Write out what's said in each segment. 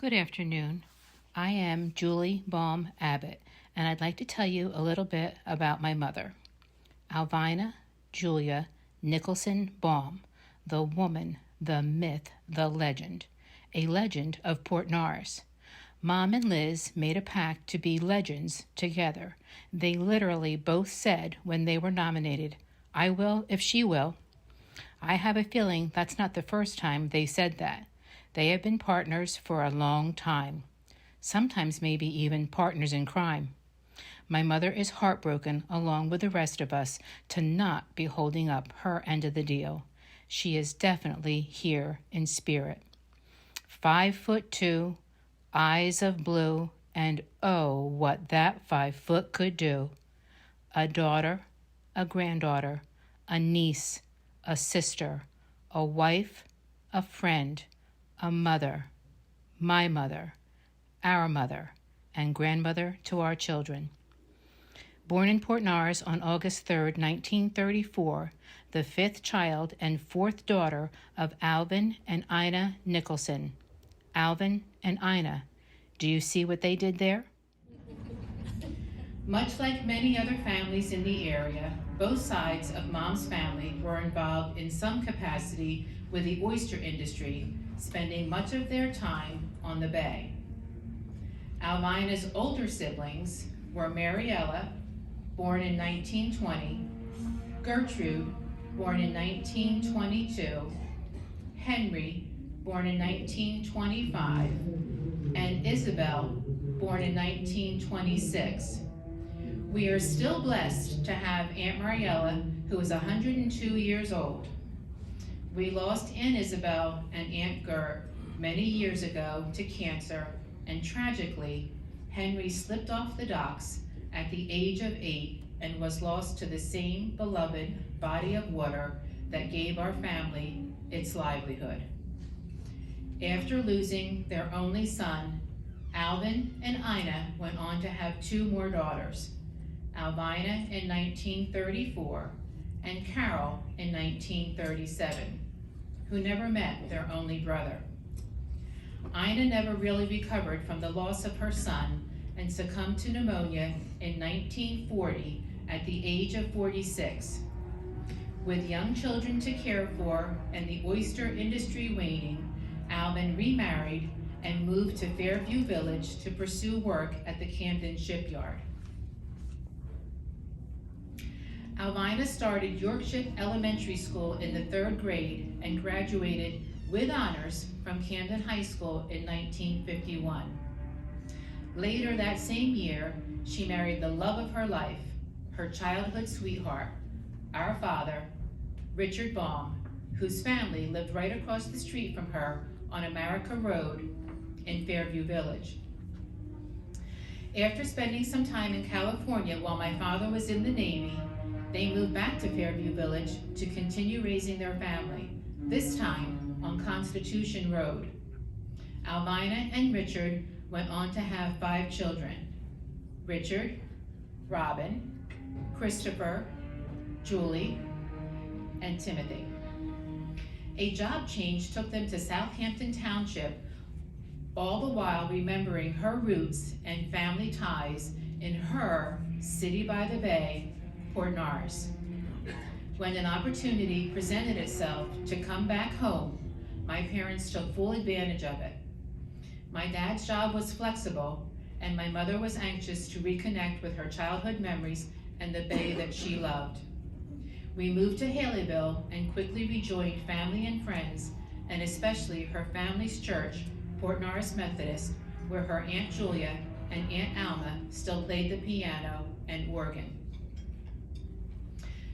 Good afternoon. I am Julie Baum Abbott, and I'd like to tell you a little bit about my mother, Alvina Julia Nicholson Baum, the woman, the myth, the legend, a legend of Port Norris. Mom and Liz made a pact to be legends together. They literally both said when they were nominated, "I will if she will." I have a feeling that's not the first time they said that. They have been partners for a long time, sometimes maybe even partners in crime. My mother is heartbroken, along with the rest of us, to not be holding up her end of the deal. She is definitely here in spirit. 5'2", eyes of blue, and oh, what that 5 foot could do. A daughter, a granddaughter, a niece, a sister, a wife, a friend, a mother, my mother, our mother, and grandmother to our children. Born in Port Norris on August 3, 1934, the 5th child and 4th daughter of Alvin and Ina Nicholson. Alvin and Ina, do you see what they did there? Much like many other families in the area, both sides of Mom's family were involved in some capacity with the oyster industry, spending much of their time on the bay. Alvina's older siblings were Mariella, born in 1920, Gertrude, born in 1922, Henry, born in 1925, and Isabel, born in 1926. We are still blessed to have Aunt Mariella, who is 102 years old. We lost Aunt Isabel and Aunt Gert many years ago to cancer, and tragically, Henry slipped off the docks at the age of 8 and was lost to the same beloved body of water that gave our family its livelihood. After losing their only son, Alvin and Ina went on to have 2 more daughters, Alvina in 1934 and Carol in 1937, who never met their only brother. Ina never really recovered from the loss of her son and succumbed to pneumonia in 1940 at the age of 46. With young children to care for and the oyster industry waning, Alvin remarried and moved to Fairview Village to pursue work at the Camden shipyard. Alvina started Yorkshire Elementary School in the 3rd grade and graduated with honors from Camden High School in 1951. Later that same year, she married the love of her life, her childhood sweetheart, our father, Richard Baum, whose family lived right across the street from her on America Road in Fairview Village. After spending some time in California while my father was in the Navy, they moved back to Fairview Village to continue raising their family, this time on Constitution Road. Alvina and Richard went on to have 5 children: Richard, Robin, Christopher, Julie, and Timothy. A job change took them to Southampton Township, all the while remembering her roots and family ties in her city by the bay, Port Norris. When an opportunity presented itself to come back home, my parents took full advantage of it. My dad's job was flexible, and my mother was anxious to reconnect with her childhood memories and the bay that she loved. We moved to Haleyville and quickly rejoined family and friends, and especially her family's church, Port Norris Methodist, where her Aunt Julia and Aunt Alma still played the piano and organ.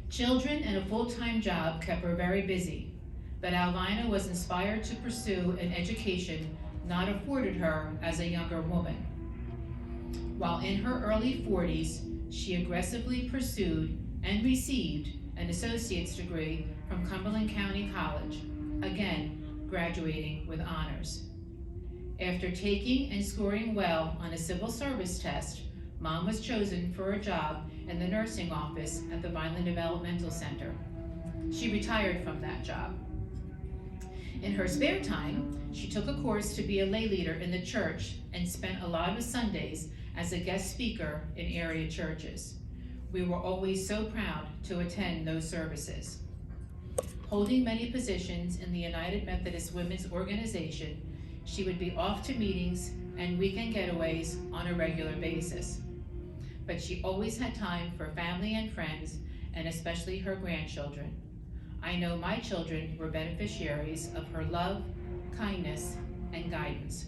Children and a full-time job kept her very busy, but Alvina was inspired to pursue an education not afforded her as a younger woman. While in her early 40s, she aggressively pursued and received an associate's degree from Cumberland County College, again graduating with honors. After taking and scoring well on a civil service test, Mom was chosen for a job in the nursing office at the Vineland Developmental Center. She retired from that job. In her spare time, she took a course to be a lay leader in the church and spent a lot of Sundays as a guest speaker in area churches. We were always so proud to attend those services. Holding many positions in the United Methodist Women's Organization, she would be off to meetings and weekend getaways on a regular basis. But she always had time for family and friends, and especially her grandchildren. I know my children were beneficiaries of her love, kindness, and guidance.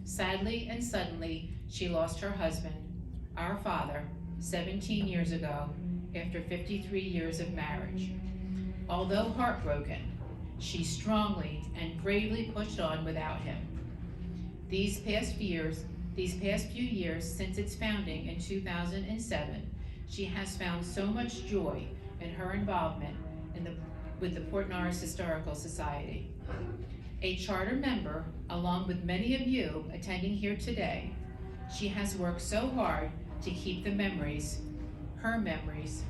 Sadly and suddenly, she lost her husband, our father, 17 years ago, after 53 years of marriage. Although heartbroken, she strongly and bravely pushed on without him. These past few years since its founding in 2007, she has found so much joy in her involvement with the Port Norris Historical Society. A charter member, along with many of you attending here today, she has worked so hard to keep the memories, her memories,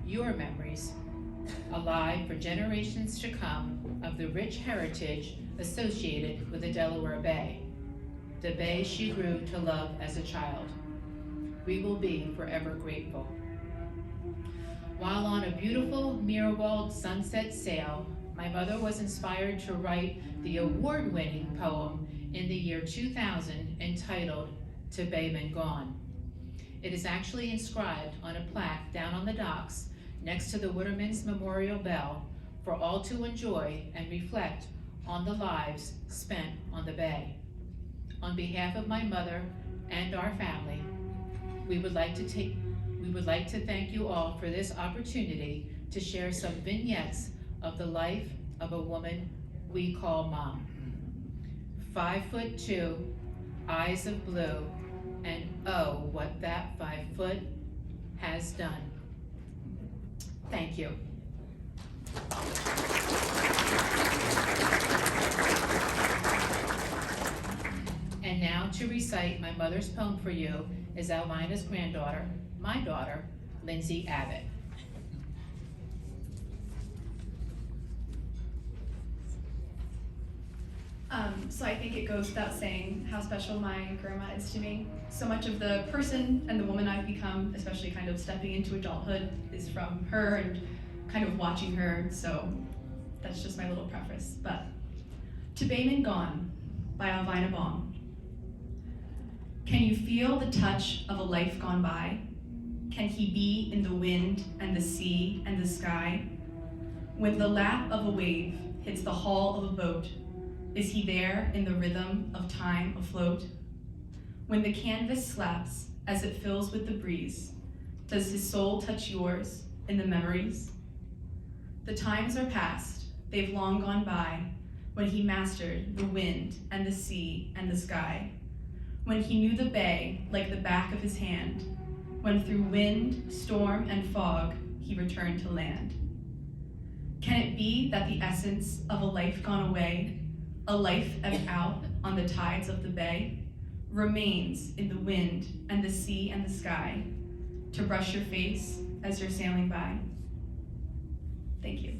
your memories, alive for generations to come of the rich heritage associated with the Delaware Bay, the bay she grew to love as a child. We will be forever grateful. While on a beautiful mirror-walled sunset sail, my mother was inspired to write the award-winning poem in the year 2000 entitled "To Baymen Gone." It is actually inscribed on a plaque down on the docks next to the Waterman's Memorial Bell for all to enjoy and reflect on the lives spent on the bay. On behalf of my mother and our family, we would like to thank you all for this opportunity to share some vignettes of the life of a woman we call Mom. 5'2", eyes of blue, and oh, what that 5 foot has done. Thank you. And now to recite my mother's poem for you is Alvina's granddaughter, my daughter, Lindsay Abbott. So I think it goes without saying how special my grandma is to me. So much of the person and the woman I've become, especially kind of stepping into adulthood, is from her and kind of watching her, so that's just my little preface. But To Baymen Gone by Alvina Baum. Can you feel the touch of a life gone by? Can he be in the wind and the sea and the sky? When the lap of a wave hits the hull of a boat, is he there in the rhythm of time afloat? When the canvas slaps as it fills with the breeze, does his soul touch yours in the memories? The times are past, they've long gone by, when he mastered the wind and the sea and the sky, when he knew the bay like the back of his hand, when through wind, storm, and fog he returned to land. Can it be that the essence of a life gone away, a life ebbed out on the tides of the bay, remains in the wind and the sea and the sky, to brush your face as you're sailing by? Thank you.